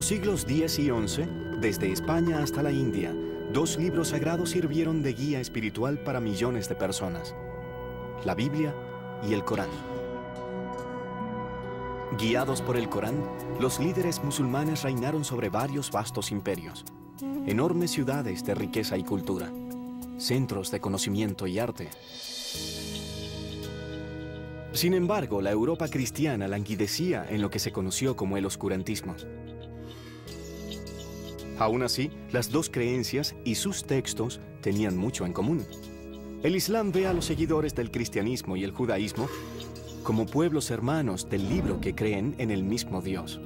siglos X y XI, desde España hasta la India, 2 libros sagrados sirvieron de guía espiritual para millones de personas: la Biblia y el Corán. Guiados por el Corán, los líderes musulmanes reinaron sobre varios vastos imperios, enormes ciudades de riqueza y cultura, centros de conocimiento y arte. Sin embargo, la Europa cristiana languidecía en lo que se conoció como el oscurantismo. Aún así, las 2 creencias y sus textos tenían mucho en común. El Islam ve a los seguidores del cristianismo y el judaísmo como pueblos hermanos del libro que creen en el mismo Dios.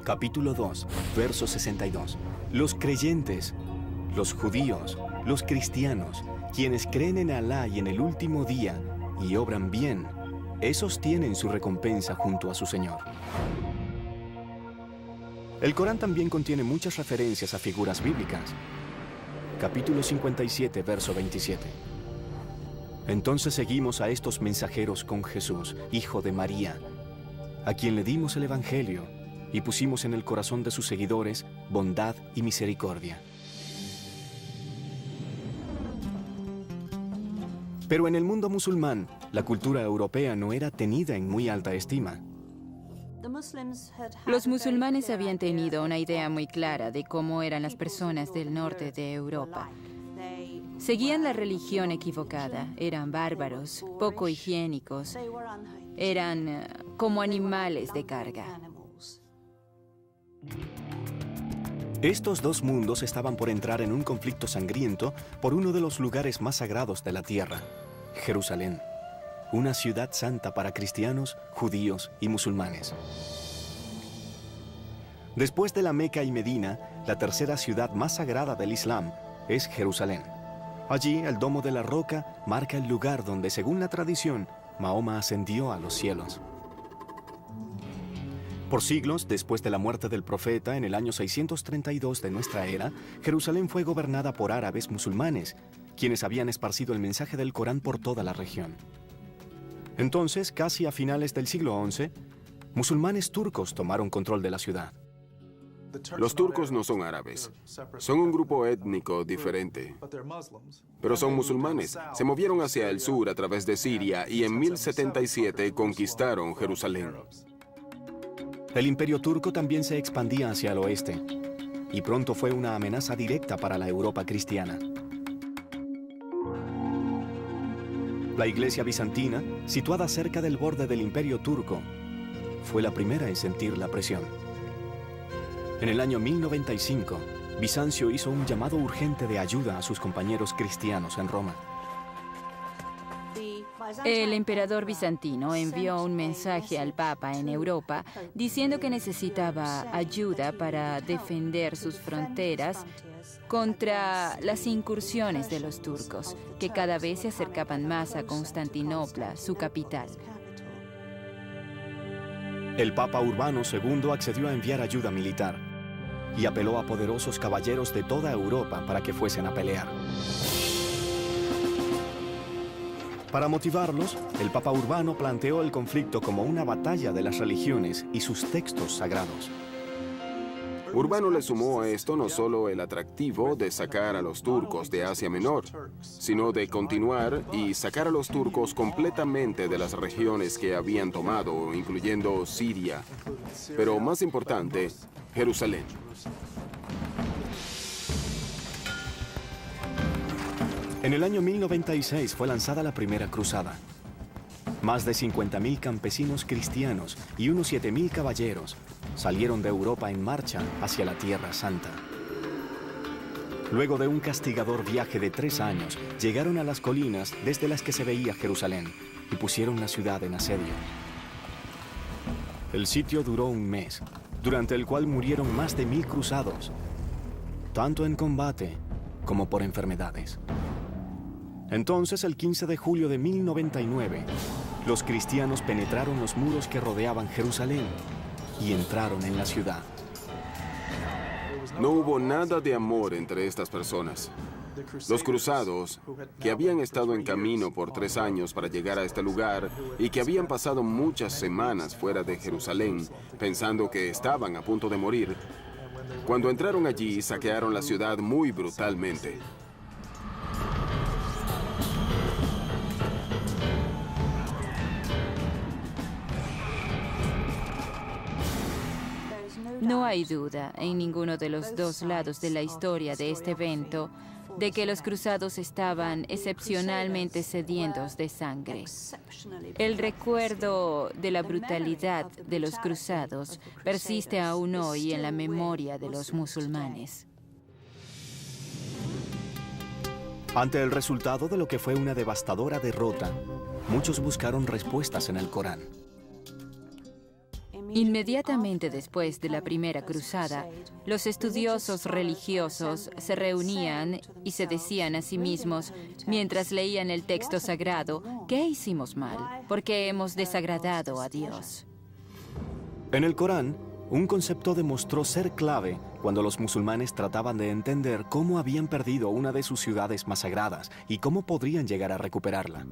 Capítulo 2, verso 62. Los creyentes, los judíos, los cristianos, quienes creen en Alá y en el último día y obran bien, esos tienen su recompensa junto a su Señor. El Corán también contiene muchas referencias a figuras bíblicas. Capítulo 57, verso 27. Entonces seguimos a estos mensajeros con Jesús, hijo de María, a quien le dimos el Evangelio y pusimos en el corazón de sus seguidores bondad y misericordia. Pero en el mundo musulmán, la cultura europea no era tenida en muy alta estima. Los musulmanes habían tenido una idea muy clara de cómo eran las personas del norte de Europa. Seguían la religión equivocada, eran bárbaros, poco higiénicos, eran como animales de carga. Estos 2 mundos estaban por entrar en un conflicto sangriento por uno de los lugares más sagrados de la tierra, Jerusalén, una ciudad santa para cristianos, judíos y musulmanes. Después de la Meca y Medina, la tercera ciudad más sagrada del Islam es Jerusalén. Allí, el Domo de la Roca marca el lugar donde, según la tradición, Mahoma ascendió a los cielos. Por siglos, después de la muerte del profeta en el año 632 de nuestra era, Jerusalén fue gobernada por árabes musulmanes, quienes habían esparcido el mensaje del Corán por toda la región. Entonces, casi a finales del siglo XI, musulmanes turcos tomaron control de la ciudad. Los turcos no son árabes, son un grupo étnico diferente, pero son musulmanes. Se movieron hacia el sur a través de Siria y en 1077 conquistaron Jerusalén. El imperio turco también se expandía hacia el oeste, y pronto fue una amenaza directa para la Europa cristiana. La iglesia bizantina, situada cerca del borde del imperio turco, fue la primera en sentir la presión. En el año 1095, Bizancio hizo un llamado urgente de ayuda a sus compañeros cristianos en Roma. El emperador bizantino envió un mensaje al Papa en Europa diciendo que necesitaba ayuda para defender sus fronteras contra las incursiones de los turcos, que cada vez se acercaban más a Constantinopla, su capital. El Papa Urbano II accedió a enviar ayuda militar y apeló a poderosos caballeros de toda Europa para que fuesen a pelear. Para motivarlos, el Papa Urbano planteó el conflicto como una batalla de las religiones y sus textos sagrados. Urbano le sumó a esto no solo el atractivo de sacar a los turcos de Asia Menor, sino de continuar y sacar a los turcos completamente de las regiones que habían tomado, incluyendo Siria, pero más importante, Jerusalén. En el año 1096 fue lanzada la primera cruzada. Más de 50.000 campesinos cristianos y unos 7.000 caballeros salieron de Europa en marcha hacia la Tierra Santa. Luego de un castigador viaje de 3 años, llegaron a las colinas desde las que se veía Jerusalén y pusieron la ciudad en asedio. El sitio duró un mes, durante el cual murieron más de 1.000 cruzados, tanto en combate como por enfermedades. Entonces, el 15 de julio de 1099, los cristianos penetraron los muros que rodeaban Jerusalén y entraron en la ciudad. No hubo nada de amor entre estas personas. Los cruzados, que habían estado en camino por 3 años para llegar a este lugar y que habían pasado muchas semanas fuera de Jerusalén, pensando que estaban a punto de morir, cuando entraron allí, saquearon la ciudad muy brutalmente. No hay duda en ninguno de los dos lados de la historia de este evento de que los cruzados estaban excepcionalmente sedientos de sangre. El recuerdo de la brutalidad de los cruzados persiste aún hoy en la memoria de los musulmanes. Ante el resultado de lo que fue una devastadora derrota, muchos buscaron respuestas en el Corán. Inmediatamente después de la primera cruzada, los estudiosos religiosos se reunían y se decían a sí mismos, mientras leían el texto sagrado, ¿qué hicimos mal? ¿Por qué hemos desagradado a Dios? En el Corán, un concepto demostró ser clave cuando los musulmanes trataban de entender cómo habían perdido una de sus ciudades más sagradas y cómo podrían llegar a recuperarla.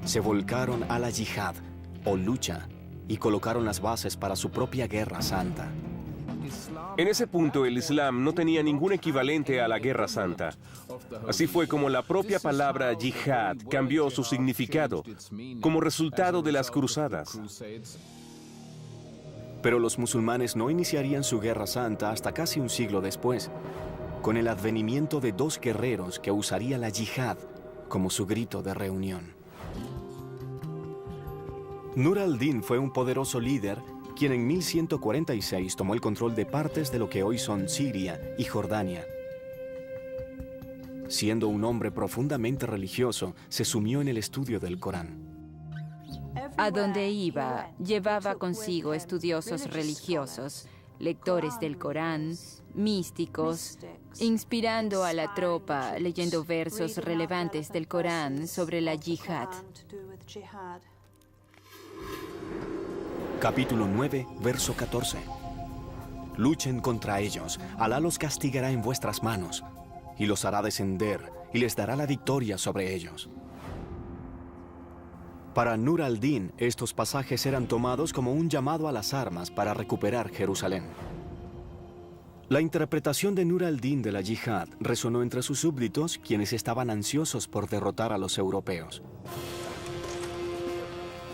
Se volcaron a la yihad, o lucha, y colocaron las bases para su propia guerra santa. En ese punto, el Islam no tenía ningún equivalente a la Guerra Santa. Así fue como la propia palabra yihad cambió su significado como resultado de las cruzadas. Pero los musulmanes no iniciarían su guerra santa hasta casi un siglo después, con el advenimiento de 2 guerreros que usaría la yihad como su grito de reunión. Nur al-Din fue un poderoso líder quien en 1146 tomó el control de partes de lo que hoy son Siria y Jordania. Siendo un hombre profundamente religioso, se sumió en el estudio del Corán. A donde iba, llevaba consigo estudiosos religiosos, lectores del Corán, místicos, inspirando a la tropa leyendo versos relevantes del Corán sobre la yihad. Capítulo 9, verso 14. Luchen contra ellos, Alá los castigará en vuestras manos, y los hará descender, y les dará la victoria sobre ellos. Para Nur al-Din, estos pasajes eran tomados como un llamado a las armas para recuperar Jerusalén. La interpretación de Nur al-Din de la yihad resonó entre sus súbditos, quienes estaban ansiosos por derrotar a los europeos.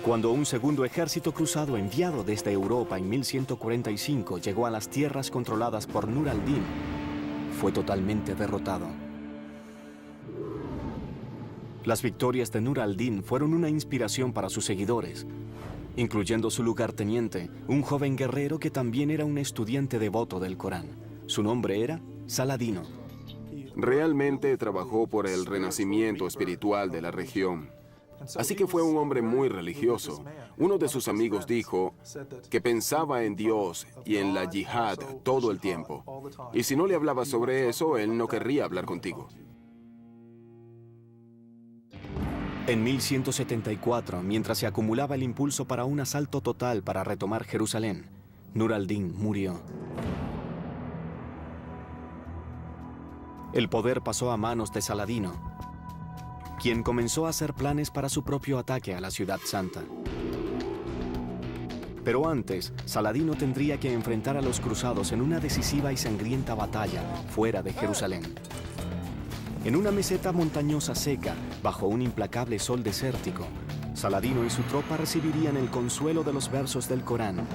Cuando un segundo ejército cruzado enviado desde Europa en 1145 llegó a las tierras controladas por Nur al-Din, fue totalmente derrotado. Las victorias de Nur al-Din fueron una inspiración para sus seguidores, incluyendo su lugarteniente, un joven guerrero que también era un estudiante devoto del Corán. Su nombre era Saladino. Realmente trabajó por el renacimiento espiritual de la región. Así que fue un hombre muy religioso. Uno de sus amigos dijo que pensaba en Dios y en la yihad todo el tiempo. Y si no le hablabas sobre eso, él no querría hablar contigo. En 1174, mientras se acumulaba el impulso para un asalto total para retomar Jerusalén, Nur al-Din murió. El poder pasó a manos de Saladino, quien comenzó a hacer planes para su propio ataque a la ciudad santa. Pero antes, Saladino tendría que enfrentar a los cruzados en una decisiva y sangrienta batalla fuera de Jerusalén. En una meseta montañosa seca, bajo un implacable sol desértico, Saladino y su tropa recibirían el consuelo de los versos del Corán,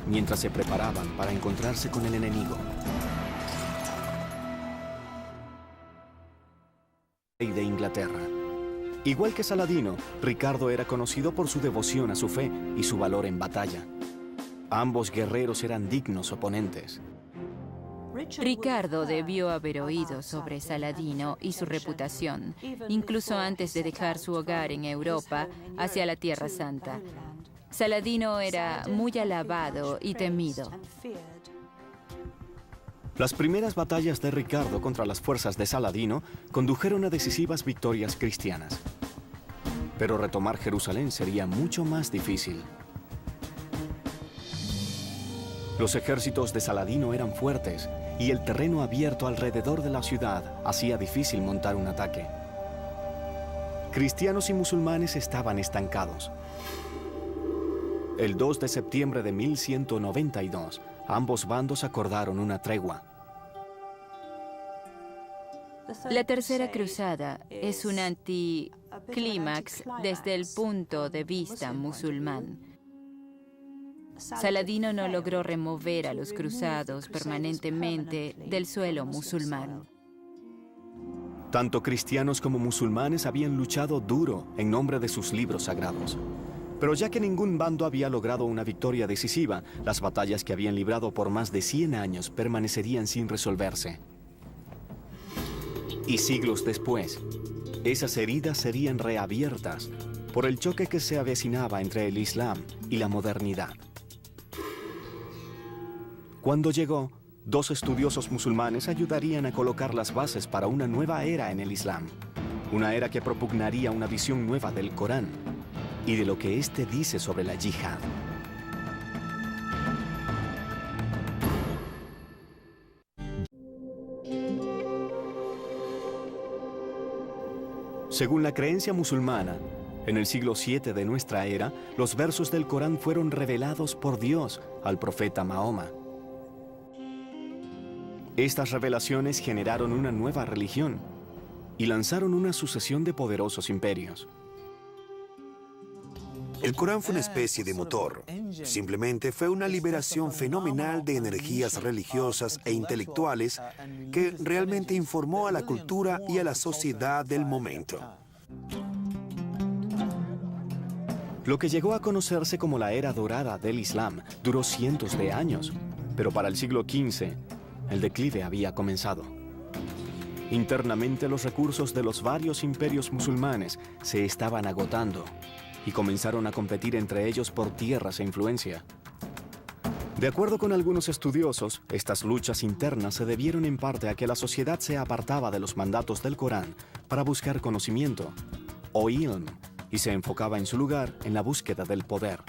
mientras se preparaban para encontrarse con el enemigo. Rey de Inglaterra. Igual que Saladino, Ricardo era conocido por su devoción a su fe y su valor en batalla. Ambos guerreros eran dignos oponentes. Ricardo debió haber oído sobre Saladino y su reputación, incluso antes de dejar su hogar en Europa hacia la Tierra Santa. Saladino era muy alabado y temido. Las primeras batallas de Ricardo contra las fuerzas de Saladino condujeron a decisivas victorias cristianas. Pero retomar Jerusalén sería mucho más difícil. Los ejércitos de Saladino eran fuertes y el terreno abierto alrededor de la ciudad hacía difícil montar un ataque. Cristianos y musulmanes estaban estancados. El 2 de septiembre de 1192, ambos bandos acordaron una tregua. La Tercera Cruzada es un anticlímax desde el punto de vista musulmán. Saladino no logró remover a los cruzados permanentemente del suelo musulmán. Tanto cristianos como musulmanes habían luchado duro en nombre de sus libros sagrados. Pero ya que ningún bando había logrado una victoria decisiva, las batallas que habían librado por más de 100 años permanecerían sin resolverse. Y siglos después, esas heridas serían reabiertas por el choque que se avecinaba entre el Islam y la modernidad. Cuando llegó, 2 estudiosos musulmanes ayudarían a colocar las bases para una nueva era en el Islam, una era que propugnaría una visión nueva del Corán y de lo que éste dice sobre la yihad. Según la creencia musulmana, en el siglo VII de nuestra era, los versos del Corán fueron revelados por Dios al profeta Mahoma. Estas revelaciones generaron una nueva religión y lanzaron una sucesión de poderosos imperios. El Corán fue una especie de motor. Simplemente fue una liberación fenomenal de energías religiosas e intelectuales que realmente informó a la cultura y a la sociedad del momento. Lo que llegó a conocerse como la era dorada del Islam duró cientos de años, pero para el siglo XV, el declive había comenzado. Internamente, los recursos de los varios imperios musulmanes se estaban agotando y comenzaron a competir entre ellos por tierras e influencia. De acuerdo con algunos estudiosos, estas luchas internas se debieron en parte a que la sociedad se apartaba de los mandatos del Corán para buscar conocimiento, o ilm, y se enfocaba en su lugar en la búsqueda del poder.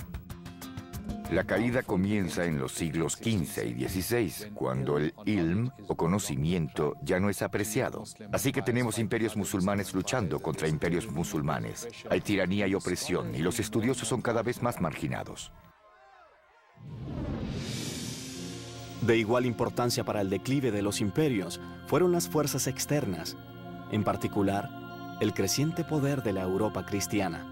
La caída comienza en los siglos XV y XVI, cuando el ilm o conocimiento ya no es apreciado. Así que tenemos imperios musulmanes luchando contra imperios musulmanes. Hay tiranía y opresión, y los estudiosos son cada vez más marginados. De igual importancia para el declive de los imperios fueron las fuerzas externas, en particular, el creciente poder de la Europa cristiana.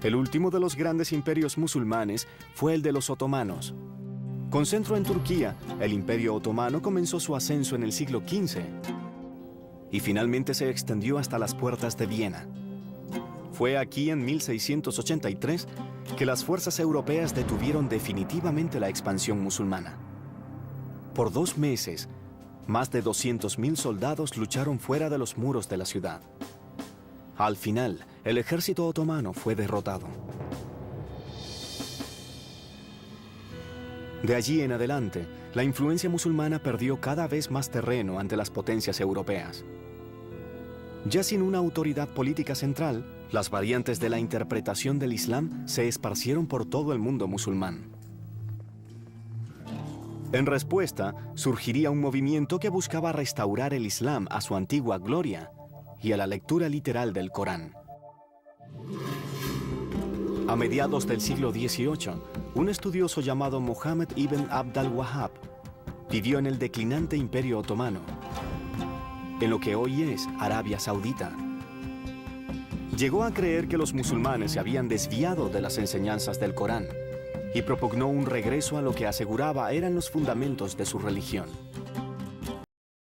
El último de los grandes imperios musulmanes fue el de los otomanos. Con centro en Turquía, el Imperio Otomano comenzó su ascenso en el siglo XV y finalmente se extendió hasta las puertas de Viena. Fue aquí en 1683 que las fuerzas europeas detuvieron definitivamente la expansión musulmana. Por 2 meses, más de 200.000 soldados lucharon fuera de los muros de la ciudad. Al final, el ejército otomano fue derrotado. De allí en adelante, la influencia musulmana perdió cada vez más terreno ante las potencias europeas. Ya sin una autoridad política central, las variantes de la interpretación del Islam se esparcieron por todo el mundo musulmán. En respuesta, surgiría un movimiento que buscaba restaurar el Islam a su antigua gloria y a la lectura literal del Corán. A mediados del siglo XVIII, un estudioso llamado Mohammed ibn Abd al-Wahhab vivió en el declinante Imperio Otomano, en lo que hoy es Arabia Saudita. Llegó a creer que los musulmanes se habían desviado de las enseñanzas del Corán y propugnó un regreso a lo que aseguraba eran los fundamentos de su religión.